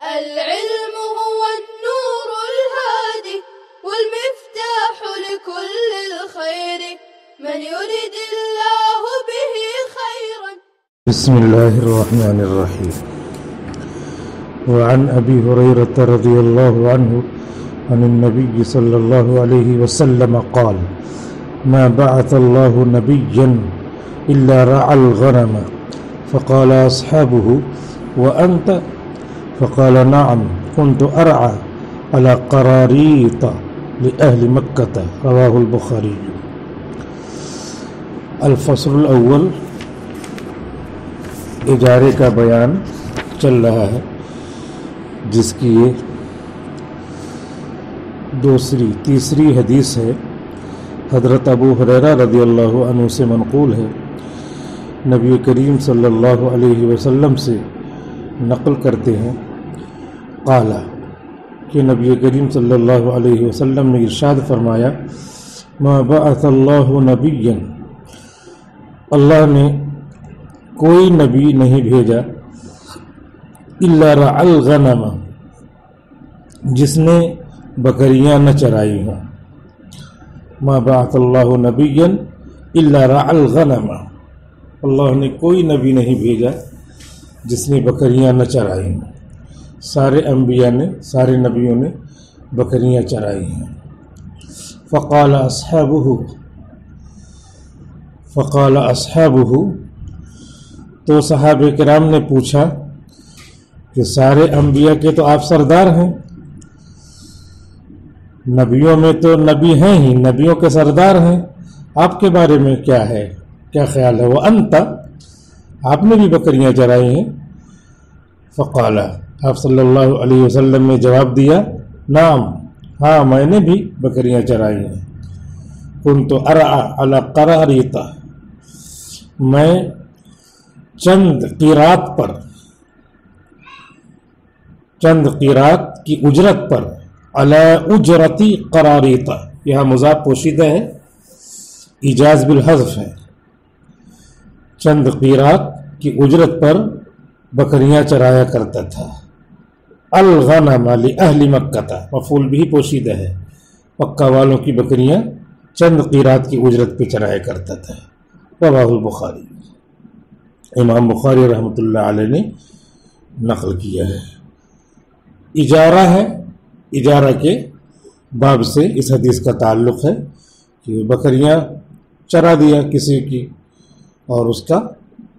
العلم هو النور الهادي والمفتاح لكل الخير من يريد الله به خيرا. بسم الله الرحمن الرحيم. وعن أبي هريرة رضي الله عنه عن النبي صلى الله عليه وسلم قال: ما بعث الله نبيا إلا رعى الغنم. فقال أصحابه: وأنت؟ فقال: نعم، كنت أرعى على قراريط لأهل مكة. رواه البخاري. الفصل الأول، اجارے کا بیان چل رہا ہے، جس کی یہ تیسری حدیث ہے۔ حضرت ابو ہریرہ رضی اللہ عنہ سے منقول ہے، نبی کریم صلی اللہ علیہ وسلم سے نقل کرتے ہیں، قال کہ نبی کریم صلی اللہ علیہ وسلم نے ارشاد فرمایا: ما بعث اللہ نبیا، اللہ نے کوئی نبی نہیں بھیجا، الا رعى الغنم، جس نے بکریاں نہ چرائی ہوں۔ ما بعث اللہ نبیا الا رعى الغنم، اللہ نے کوئی نبی نہیں بھیجا جس نے بکریاں نہ چرائی ہوں۔ سارے انبیاء نے، سارے نبیوں نے بکریاں چرائی ہیں۔ فقال اصحابہ، تو صحابہ کرام نے پوچھا کہ سارے انبیاء کے تو آپ سردار ہیں، نبیوں میں تو نبی ہیں ہی، نبیوں کے سردار ہیں، آپ کے بارے میں کیا ہے، کیا خیال ہے؟ وَأَنْتَ، آپ نے بھی بکریاں چرائی ہیں؟ فقال، آپ صلی اللہ علیہ وسلم نے جواب دیا: نعم، ہاں، میں نے بھی بکریاں چرائی ہیں۔ كنت أرعى على قراريط، میں چند قیرات کی اجرت پر، علی اجرتی قراریط، یہاں مضاف پوشیدہ ہے، ایجاز بالحذف ہے، چند قیرات کی اجرت پر بکریاں چرایا کرتا تھا۔ الغنم لأہل مکہ، مفعول بھی پوشیدہ ہے، مکہ والوں کی بکریاں چند قیرات کی اجرت پہ چرایا کرتا تھا۔ رواه البخاری، امام بخاری رحمۃ اللہ علیہ نے نقل کیا ہے۔ اجارہ ہے، اجارہ کے باب سے اس حدیث کا تعلق ہے کہ بکریاں چرا دیا کسی کی اور اس کا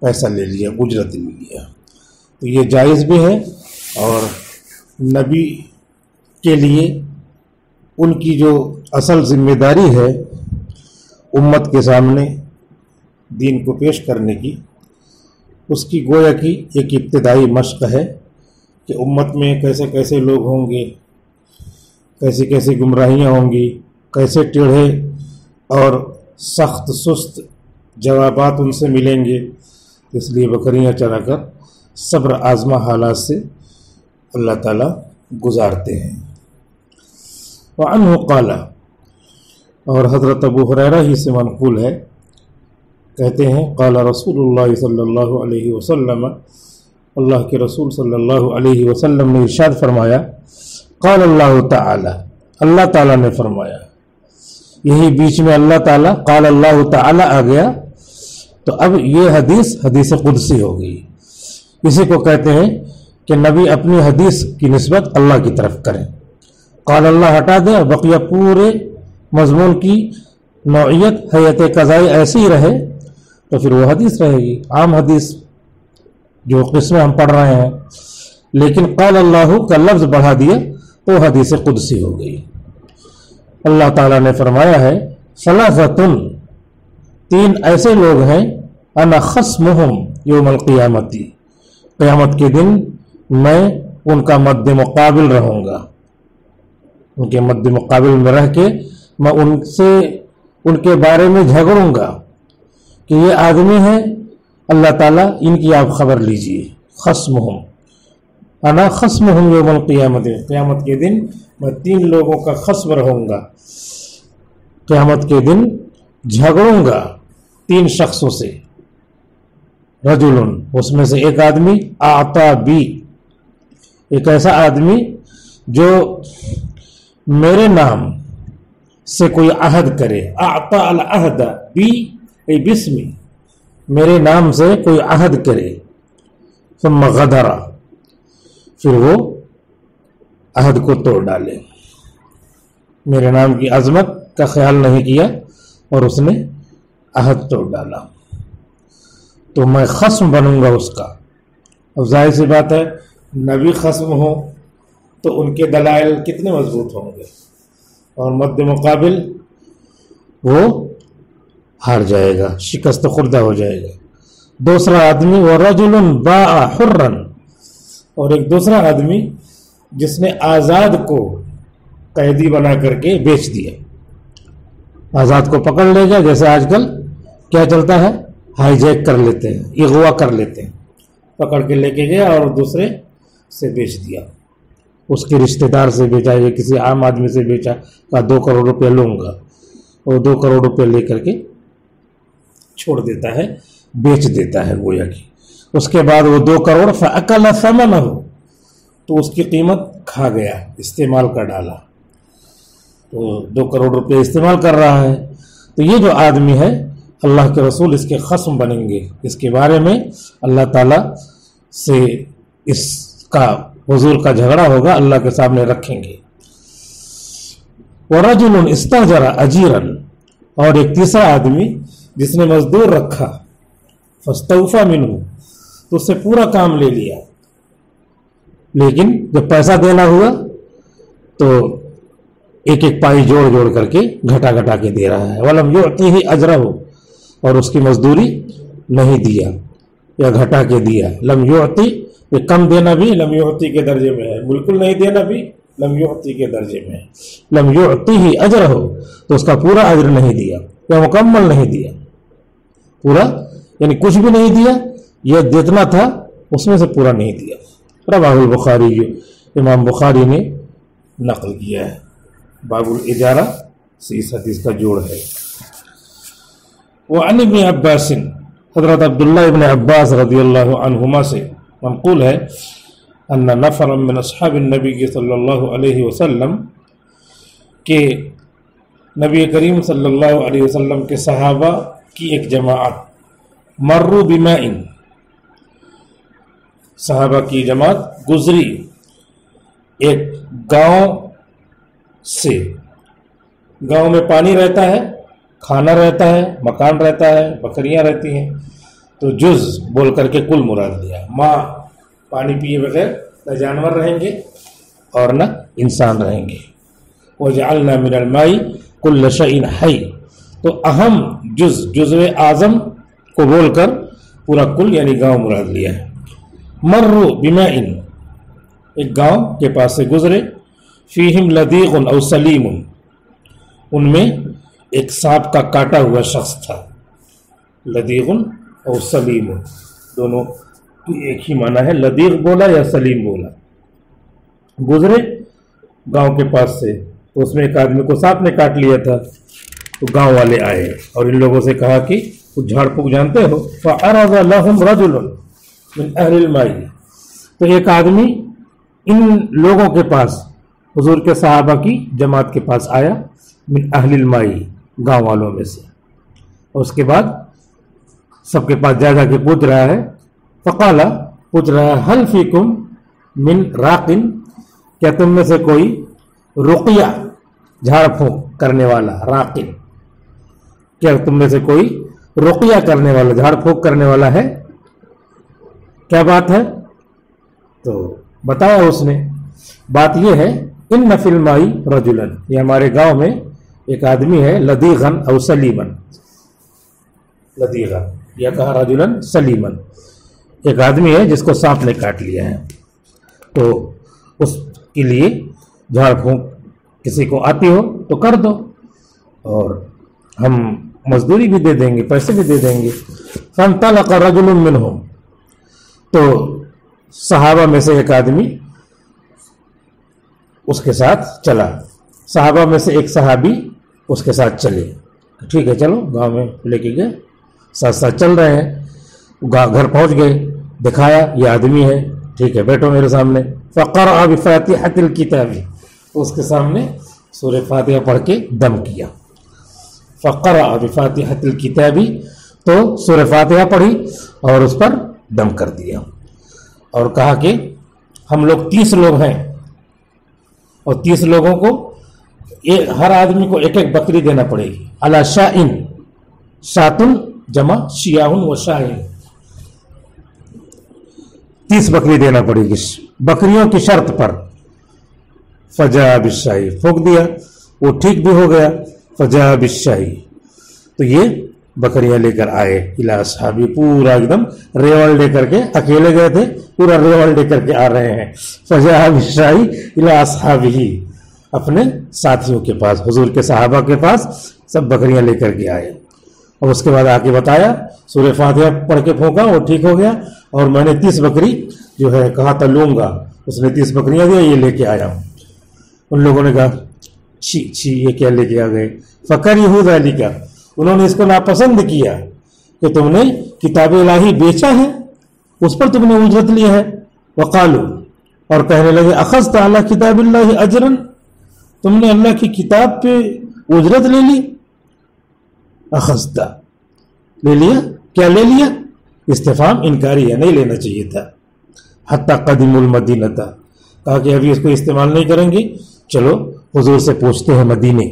پیسہ لے لیا، اجرت لے لیا، تو یہ جائز بھی ہے، اور نبی کے لیے ان کی جو اصل ذمہ داری ہے امت کے سامنے دین کو پیش کرنے کی، اس کی گویا کی ایک ابتدائی مشق ہے کہ امت میں کیسے کیسے لوگ ہوں گے، کیسی کیسی گمراہیاں ہوں گی، کیسے ٹیڑھے اور سخت سست جوابات ان سے ملیں گے، اس لیے بکریاں چرا کر صبر آزما حالات سے اللہ تعالیٰ گزارتے ہیں۔ وعنہ قال، اور حضرت ابو ہریرہ ہی سے منقول ہے، کہتے ہیں قال رسول اللہ صلی اللہ علیہ وسلم، اللہ کے رسول صلی اللہ علیہ وسلم نے ارشاد فرمایا: قال اللہ تعالی، اللہ تعالیٰ نے فرمایا۔ یہی بیچ میں اللہ تعالیٰ، قال اللہ تعالی آ گیا، تو اب یہ حدیث قدسی ہو گئی۔ اسی کو کہتے ہیں کہ نبی اپنی حدیث کی نسبت اللہ کی طرف کریں، قال اللہ ہٹا دیں اور بقیہ پورے مضمون کی نوعیت حیت قضائی ایسی ہی رہے، تو پھر وہ حدیث رہے گی، عام حدیث جو قسمیں ہم پڑھ رہے ہیں۔ لیکن قال اللہ کا لفظ بڑھا دیا تو حدیث قدسی ہو گئی۔ اللہ تعالیٰ نے فرمایا ہے: ثلاثۃ، تین ایسے لوگ ہیں، انا خصمہم یوم القیامت، قیامت کے دن میں ان کا مد مقابل رہوں گا، ان کے مد مقابل میں رہ کے میں ان سے ان کے بارے میں جھگڑوں گا کہ یہ آدمی ہے، اللہ تعالیٰ ان کی آپ خبر لیجئے۔ خصمہم، انا خصمہم یوم القیامت، قیامت کے دن میں تین لوگوں کا خصم رہوں گا، قیامت کے دن جھگڑوں گا تین شخصوں سے۔ رجل، اس میں سے ایک آدمی، اعطا بی، ایک ایسا آدمی جو میرے نام سے کوئی عہد کرے، اعطا العہد بسمی، میرے نام سے کوئی عہد کرے، ثم غدر، پھر وہ عہد کو توڑ ڈالے، میرے نام کی عظمت کا خیال نہیں کیا اور اس نے عہد توڑ ڈالا، تو میں خصم بنوں گا اس کا۔ اب ظاہر سی بات ہے نبی خصم ہو تو ان کے دلائل کتنے مضبوط ہوں گے، اور مد مقابل وہ ہار جائے گا، شکست خوردہ ہو جائے گا۔ دوسرا آدمی وَرَجُلٌ بَاعَ حُرًّا، اور ایک دوسرا آدمی جس نے آزاد کو قیدی بنا کر کے بیچ دیا۔ آزاد کو پکڑ لے گا، جیسے آج کل کیا چلتا ہے، ہائی جیک کر لیتے ہیں، اغوا کر لیتے ہیں، پکڑ کے لے کے گیا اور دوسرے سے بیچ دیا، اس کے رشتہ دار سے بیچا یا کسی عام آدمی سے بیچا، کہا 2 کروڑ روپے لوں گا، اور 2 کروڑ روپے لے کر کے چھوڑ دیتا ہے، بیچ دیتا ہے گویا کہ۔ اس کے بعد وہ 2 کروڑ فَأَكَلَ ثَمَنَهُ، تو اس کی قیمت کھا گیا، استعمال کر ڈالا، تو 2 کروڑ روپے استعمال کر رہا ہے۔ تو یہ جو آدمی ہے اللہ کے رسول اس کے خصم بنیں گے، اس کے بارے میں اللہ تعالیٰ سے اس کا حضور کا جھگڑا ہوگا، اللہ کے سامنے رکھیں گے۔ وَرَجُلٌ اسْتَأْجَرَ أَجِيرًا، اور ایک تیسرا آدمی جس نے مزدور رکھا، فَاسْتَوْفَى مِنْهُ، تو اس سے پورا کام لے لیا، لیکن جب پیسہ دینا ہوا تو ایک ایک پائی جوڑ جوڑ کر کے گھٹا گھٹا کے دے رہا ہے۔ وَلَمْ يُعْطِهِ أَجْرَهُ، اور اس کی مزدوری نہیں دیا یا گھٹا کے دیا۔ لم یعطی، یہ کم دینا بھی لم یعطی کے درجے میں ہے، بالکل نہیں دینا بھی لم یعطی کے درجے میں ہے۔ لم یعطیہ اجرہ، تو اس کا پورا اجر نہیں دیا یا مکمل نہیں دیا، پورا یعنی کچھ بھی نہیں دیا، یہ جتنا تھا اس میں سے پورا نہیں دیا۔ رواہ البخاری، امام بخاری نے نقل کیا ہے، باب الاجارہ سے اس حدیث کا جوڑ ہے۔ وعن ابن عباس، حضرت عبداللہ ابن عباس رضی اللہ عنہما سے منقول ہے، ان نفرا من اصحاب النبی صلی اللہ علیہ وسلم، کہ نبی کریم صلی اللہ علیہ وسلم کے صحابہ کی ایک جماعت، مروا بماء، صحابہ کی جماعت گزری ایک گاؤں سے، گاؤں میں پانی رہتا ہے، کھانا رہتا ہے، مکان رہتا ہے، بکریاں رہتی ہیں، تو جز بول کر کے کل مراد لیا۔ ماں، پانی پیے بغیر نہ جانور رہیں گے اور نہ انسان رہیں گے۔ وَجَعَلْنَا مِنَ الْمَاءِ كُلَّ شَيْءٍ حَيٍّ، تو اہم جزو اعظم کو بول کر پورا کل یعنی گاؤں مراد لیا ہے۔ مروا بماء، ایک گاؤں کے پاس سے گزرے، فیہم لدیغ او سلیم، ان میں ایک سانپ کا کاٹا ہوا شخص تھا، لدیغ اور سلیم دونوں ایک ہی معنی ہے، لدیغ بولا یا سلیم بولا۔ گزرے گاؤں کے پاس سے، تو اس میں ایک آدمی کو سانپ نے کاٹ لیا تھا، تو گاؤں والے آئے اور ان لوگوں سے کہا کہ کچھ جھاڑ پھونک جانتے ہو؟ فعرض لهم رجل من اہل الماء، تو ایک آدمی ان لوگوں کے پاس، حضور کے صحابہ کی جماعت کے پاس آیا، من اہل الماء، گاؤں والوں میں سے، اور اس کے بعد سب کے پاس جا کے پوچھ رہا ہے، فقال، پوچھ رہا ہے، هل فیکم من راق، کیا تم میں سے کوئی رقیہ، جھاڑ پھونک کرنے والا، راقن، کیا تم میں سے کوئی رقیہ کرنے والا، جھاڑ پھونک کرنے والا ہے؟ کیا بات ہے؟ تو بتایا اس نے، بات یہ ہے، ان فی الماء رجلا، یہ ہمارے گاؤں میں ایک آدمی ہے، لدیغن او سلیمن، لدیغن یا کہا رجلن سلیمن، ایک آدمی ہے جس کو سانپ نے کاٹ لیا ہے، تو اس کے لیے جھاڑ پھونک کسی کو آتی ہو تو کر دو، اور ہم مزدوری بھی دے دیں گے، پیسے بھی دے دیں گے۔ فانطلق رجل منهم، تو صحابہ میں سے ایک آدمی اس کے ساتھ چلا، صحابہ میں سے ایک صحابی اس کے ساتھ چلے، ٹھیک ہے چلو، گاؤں میں لے کے گئے، ساتھ ساتھ چل رہے ہیں، گھر پہنچ گئے، دکھایا یہ آدمی ہے، ٹھیک ہے بیٹھو میرے سامنے. فقرأ بفاتحة الكتاب، اس کے سامنے سورہ فاتحہ پڑھ کے دم کیا. فقرأ بفاتحة الكتاب، تو سورہ فاتحہ پڑھی اور اس پر دم کر دیا اور کہا کہ ہم لوگ 30 لوگ ہیں اور 30 لوگوں کو ہر آدمی کو ایک ایک بکری دینا پڑے گی. علی شاء، شاتن جمع شیاء و شاء، 30 بکری دینا پڑے گی بکریوں کی شرط پر. فجاء بالشاء، پھونک دیا وہ ٹھیک بھی ہو گیا. فجاء بالشاء، تو یہ بکریاں لے کر آئے. الی اصحابی، پورا ایک دم ریوڑ لے کر کے، اکیلے گئے تھے پورا ریوڑ لے کر کے آ رہے ہیں. فجاء بالشاء الی اصحابہ، اپنے ساتھیوں کے پاس، حضور کے صحابہ کے پاس سب بکریاں لے کر کے آئے. اور اس کے بعد آ کے بتایا سورہ فاتحہ پڑھ کے پھونکا وہ ٹھیک ہو گیا اور میں نے 30 بکری جو ہے کہا تھا لوں گا، اس نے 30 بکریاں دیا، یہ لے کے آیا ہوں. ان لوگوں نے کہا چھی چھی یہ کیا لے کے آ گئے. فکرہوا ذلک، انہوں نے اس کو ناپسند کیا کہ تم نے کتاب الہی بیچا ہے، اس پر تم نے اجرت لی ہے. وقالوا، اور کہنے لگے اخذت علی کتاب اللہ اجرا، تم نے اللہ کی کتاب پہ اجرت لے لی. اخذت، لے لیا، کیا لے لیا؟ استفہام انکاری ہے، نہیں لینا چاہیے تھا. حتی قدم المدینہ، کہا کہ ابھی اس کو استعمال نہیں کریں گے، چلو حضور سے پوچھتے ہیں مدینے.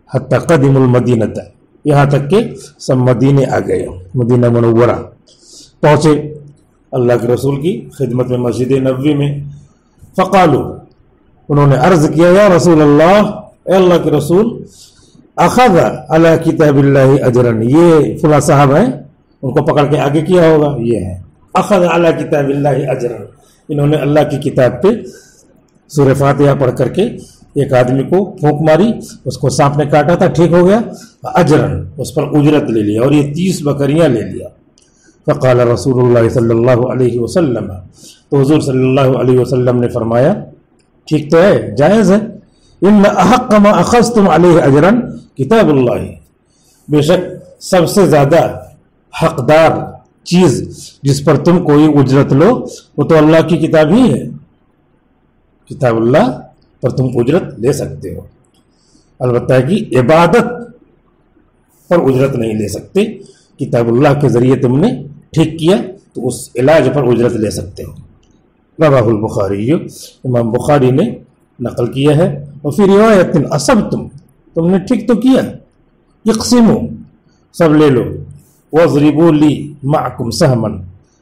حتی قدم المدینہ، یہاں تک کہ سب مدینے آ گئے، مدینہ منورہ پہنچے اللہ کے رسول کی خدمت میں مسجد نبوی میں. فقالوا، انہوں نے عرض کیا یا رسول اللہ، اے اللہ کے رسول، اخذ علی کتاب اللہ اجرا، یہ فلاں صاحب ہیں، ان کو پکڑ کے آگے کیا ہوگا، یہ ہے اخذ علی کتاب اللہ اجرا، انہوں نے اللہ کی کتاب پہ سورہ فاتحہ پڑھ کر کے ایک آدمی کو پھونک ماری، اس کو سانپ نے کاٹا تھا، ٹھیک ہو گیا. اجرن، اس پر اجرت لے لیا اور یہ 30 بکریاں لے لیا. فقال رسول اللہ صلی اللہ علیہ وسلم، تو حضور صلی اللہ علیہ وسلم نے فرمایا ٹھیک تو ہے، جائز ہے. ان احق ما اخذتم علیہ اجرا کتاب اللہ، بے شک سب سے زیادہ حقدار چیز جس پر تم کوئی اجرت لو وہ تو اللہ کی کتاب ہی ہے. کتاب اللہ پر تم اجرت لے سکتے ہو، البتہ کہ عبادت پر اجرت نہیں لے سکتے. کتاب اللہ کے ذریعے تم نے ٹھیک کیا تو اس علاج پر اجرت لے سکتے ہو. رواہ البخاری، امام بخاری نے نقل کیا ہے. وفی روایت اصبتم، تم نے ٹھیک تو کیا. اقسموا، سب لے لو. واضربوا لی معکم سہما،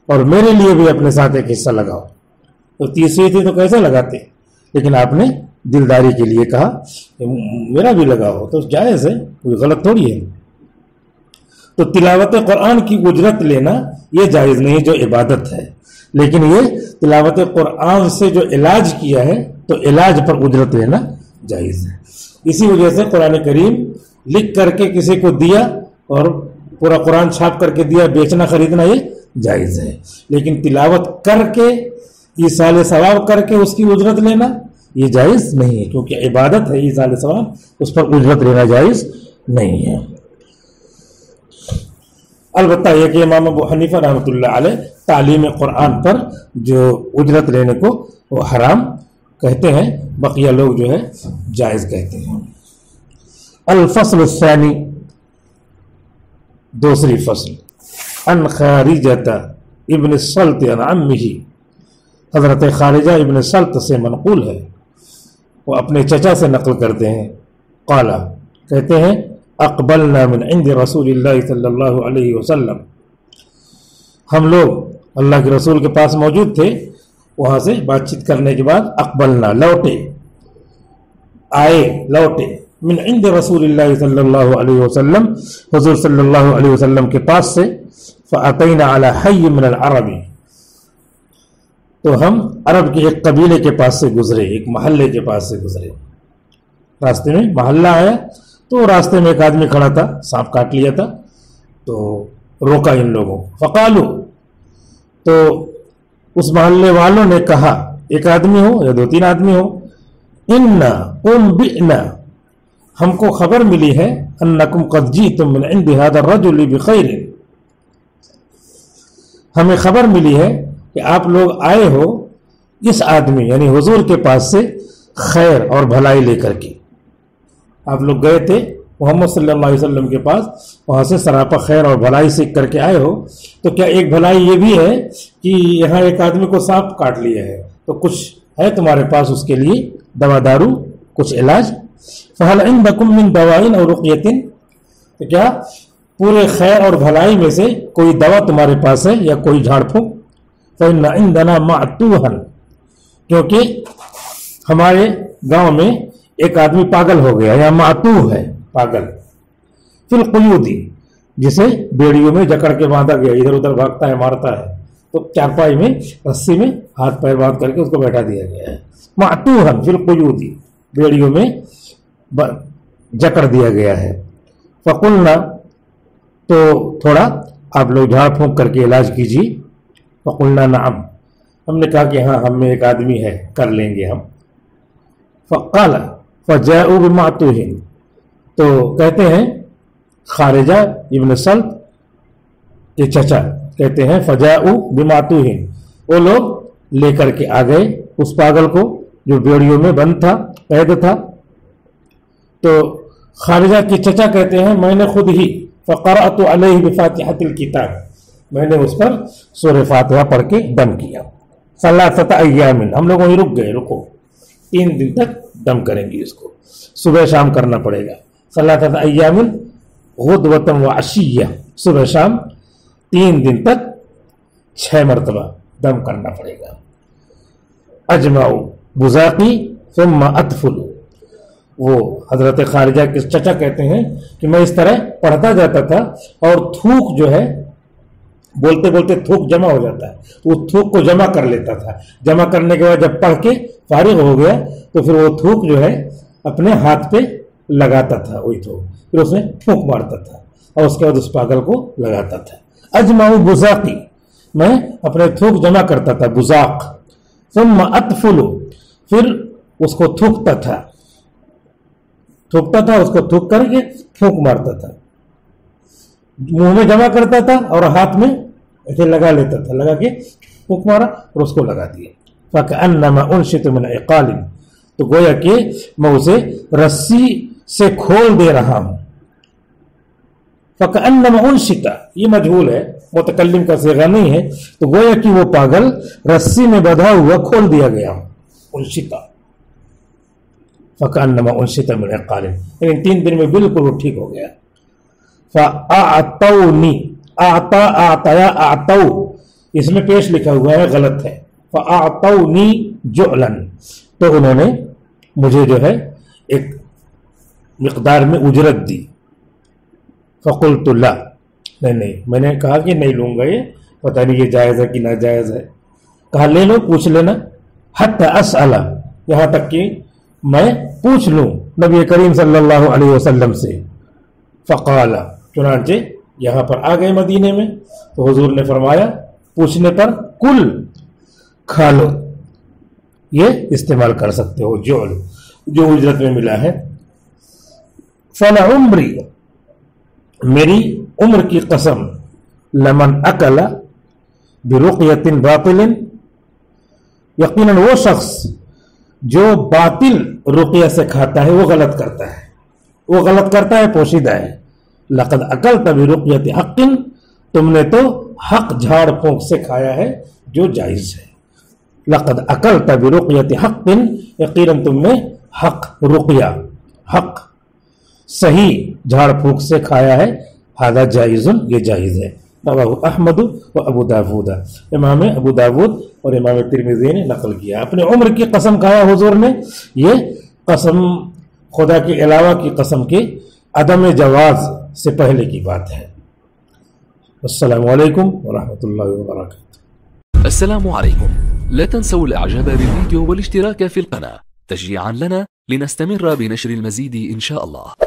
اور میرے لیے بھی اپنے ساتھ ایک حصہ لگاؤ. تو 30 تھی تو کیسے لگاتے، لیکن آپ نے دلداری کے لیے کہا کہ میرا بھی لگاؤ، تو جائز ہے، کوئی غلط تھوڑی ہے. تو تلاوت قرآن کی اجرت لینا یہ جائز نہیں جو عبادت ہے، لیکن یہ تلاوت قرآن سے جو علاج کیا ہے تو علاج پر اجرت لینا جائز ہے. اسی وجہ سے قرآن کریم لکھ کر کے کسی کو دیا اور پورا قرآن چھاپ کر کے دیا، بیچنا خریدنا یہ جائز ہے، لیکن تلاوت کر کے ایصال ثواب کر کے اس کی اجرت لینا یہ جائز نہیں ہے، کیونکہ عبادت ہے ایصال ثواب، اس پر اجرت لینا جائز نہیں ہے. البتہ یہ کہ امام ابو حنیفہ رحمۃ اللہ علیہ تعلیم قرآن پر جو اجرت لینے کو وہ حرام کہتے ہیں، بقیہ لوگ جو ہے جائز کہتے ہیں. الفصل الثانی، دوسری فصل. عن خارجہ ابن السلط عن عمہ، حضرت خارجہ ابن سلط سے منقول ہے، وہ اپنے چچا سے نقل کرتے ہیں. قال، کہتے ہیں اقبلنا من عند رسول اللہ صلی اللہ علیہ وسلم، ہم لوگ اللہ کے رسول کے پاس موجود تھے، وہاں سے بات چیت کرنے کے بعد اقبلنا، لوٹے، آئے، لوٹے، من عند رسول اللہ صلی اللہ علیہ وسلم، حضور صلی اللہ علیہ وسلم کے پاس سے. فأتینا علی حی من العرب، تو ہم عرب کے ایک قبیلے کے پاس سے گزرے، ایک محلے کے پاس سے گزرے. راستے میں محلہ آیا تو راستے میں ایک آدمی کھڑا تھا، سانپ کاٹ لیا تھا، تو روکا ان لوگوں. فقالو، تو اس محلے والوں نے کہا، ایک آدمی ہو یا 2-3 آدمی ہو، انا انبئنا، ہم کو خبر ملی ہے، انکم قد جئتم من عند هذا الرجل بخیر، ہمیں خبر ملی ہے کہ آپ لوگ آئے ہو اس آدمی یعنی حضور کے پاس سے خیر اور بھلائی لے کر کے. آپ لوگ گئے تھے محمد صلی اللہ علیہ وسلم کے پاس, وہاں سے سراپا خیر اور بھلائی سیکھ کر کے آئے ہو, تو کیا ایک بھلائی یہ بھی ہے کہ یہاں ایک آدمی کو سانپ کاٹ لیا ہے, تو کچھ ہے تمہارے پاس اس کے لیے دوا دارو, کچھ علاج؟ فَهَلْ عِنْدَكُمْ مِنْ دَوَائِنْ أَوْ رُقْيَةٍ, تو کیا پورے خیر اور بھلائی میں سے کوئی دوا تمہارے پاس ہے یا کوئی جھاڑ پھونک؟ فَإِنَّ عِنْدَنَا مَعْتُوهًا, کیونکہ ہمارے گاؤں میں ایک آدمی پاگل ہو گیا, یا معتوہ ہے پاگل, فی القیود, جسے بیڑیوں میں جکڑ کے باندھا گیا, ادھر ادھر بھاگتا ہے مارتا ہے, تو چارپائی میں رسی میں ہاتھ پیر باندھ کر کے اس کو بیٹھا دیا گیا ہے. معتوہن فی القیود, بیڑیوں میں جکڑ دیا گیا ہے. فقلنا, تو تھوڑا آپ لوگ جھاڑ پھونک کر کے علاج کیجیے. فقلنا نعم, ہم نے کہا کہ ہاں ہم میں ایک آدمی ہے, کر لیں گے ہم. فقال فجاءوا بمعتوہ, تو کہتے ہیں خارجہ ابن سلط کے چچا کہتے ہیں فجاءوا بمعتوہ, وہ لوگ لے کر کے آ گئے اس پاگل کو جو بیڑیوں میں بند تھا, قید تھا. تو خارجہ کے چچا کہتے ہیں میں نے خود ہی فقرأت علیہ بفاتحۃ الکتاب, میں نے اس پر سورہ فاتحہ پڑھ کے دم کیا. ثلاثۃ ایام, ہم لوگ وہیں رک گئے, رکو 3 دن تک دم کریں گے اس کو, صبح شام کرنا پڑے گا. ثلاثۃ ایام غدوۃ وعشیہ, صبح شام 3 دن تک 6 مرتبہ دم کرنا پڑے گا. اجمعوا بزاقی ثم اطفل, وہ حضرت خارجہ کے چچا کہتے ہیں کہ میں اس طرح پڑھتا جاتا تھا اور تھوک جو ہے بولتے بولتے تھوک جمع ہو جاتا ہے, تو وہ تھوک کو جمع کر لیتا تھا. جمع کرنے کے بعد جب پڑھ کے فارغ ہو گیا تو پھر وہ تھوک جو ہے اپنے ہاتھ پہ لگاتا تھا, وہی تھوک پھر اس میں پھونک مارتا تھا اور اس کے بعد اس پاگل کو لگاتا تھا. اجمع بزاقی, میں اپنے تھوک جمع کرتا تھا, بزاق. ثم اطفل, پھر اس کو تھوکتا تھا, اس کو تھوک کر کے پھونک مارتا تھا, منہ میں جمع کرتا تھا اور ہاتھ میں ایسے لگا لیتا تھا, لگا کے پھونک مارا اور اس کو لگا دیا. فَكَأَنَّمَا أُنْشِطُ مِنْ عِقَالٍ, تو گویا کہ میں اسے رسی سے کھول دے رہا ہوں. فَكَأَنَّمَا أُنْشِطَ, یہ مجہول ہے, متکلم کا صیغہ نہیں ہے, تو گویا کہ وہ پاگل رسی میں بندھا ہوا کھول دیا گیا ہوں. انشطہ فَكَأَنَّمَا أُنْشِطَ مِنْ عِقَالٍ, لیکن 3 دن میں بالکل وہ ٹھیک ہو گیا. فَأَعْتَوْنِي, اعطیا اعطو, اس میں پیش لکھا ہوا ہے, غلط ہے. فَأَعْتَوْنِي جُعْلًا, تو انہوں نے مجھے جو ہے ایک مقدار میں اجرت دی. فَقُلْتُ لَا, نہیں, میں نے کہا کہ نہیں لوں گا, یہ پتہ نہیں یہ جائز ہے کہ ناجائز ہے. کہا لے لو, پوچھ لینا. حَتَّى أَسْأَلَ, یہاں تک کہ میں پوچھ لوں نبی کریم صلی اللہ علیہ وسلم سے. فقال, چنانچہ یہاں پر آ گئے مدینے میں, تو حضور نے فرمایا پوچھنے پر کل, کھا لو, یہ استعمال کر سکتے ہو جعل, جو اجرت میں ملا ہے. فلعمری, میری عمر کی قسم, لمن اکل برقیۃ باطل, یقیناً وہ شخص جو باطل رقیہ سے کھاتا ہے وہ غلط کرتا ہے, پوشیدہ ہے. لقد اکلت برقیۃ حق, تم نے تو حق جھاڑ پھونک سے کھایا ہے جو جائز ہے. لقد اکلت برقیۃ حق, یقیناً تم نے حق رقیہ, حق صحیح جھاڑ پھونک سے کھایا ہے. ھذا جائز, یہ جائز ہے. رواه احمد و ابو داود, امام ابو داود اور امام ترمذی نے نقل کیا. اپنے عمر کی قسم کھایا حضور نے, یہ قسم خدا کے علاوہ کی قسم کے عدم جواز سے پہلے کی بات ہے. السلام علیکم ورحمۃ اللہ وبرکاتہ. السلام عليكم. لا تنسوا الاعجاب بالفيديو والاشتراك في القناة تشجيعا لنا لنستمر بنشر المزيد إن شاء الله.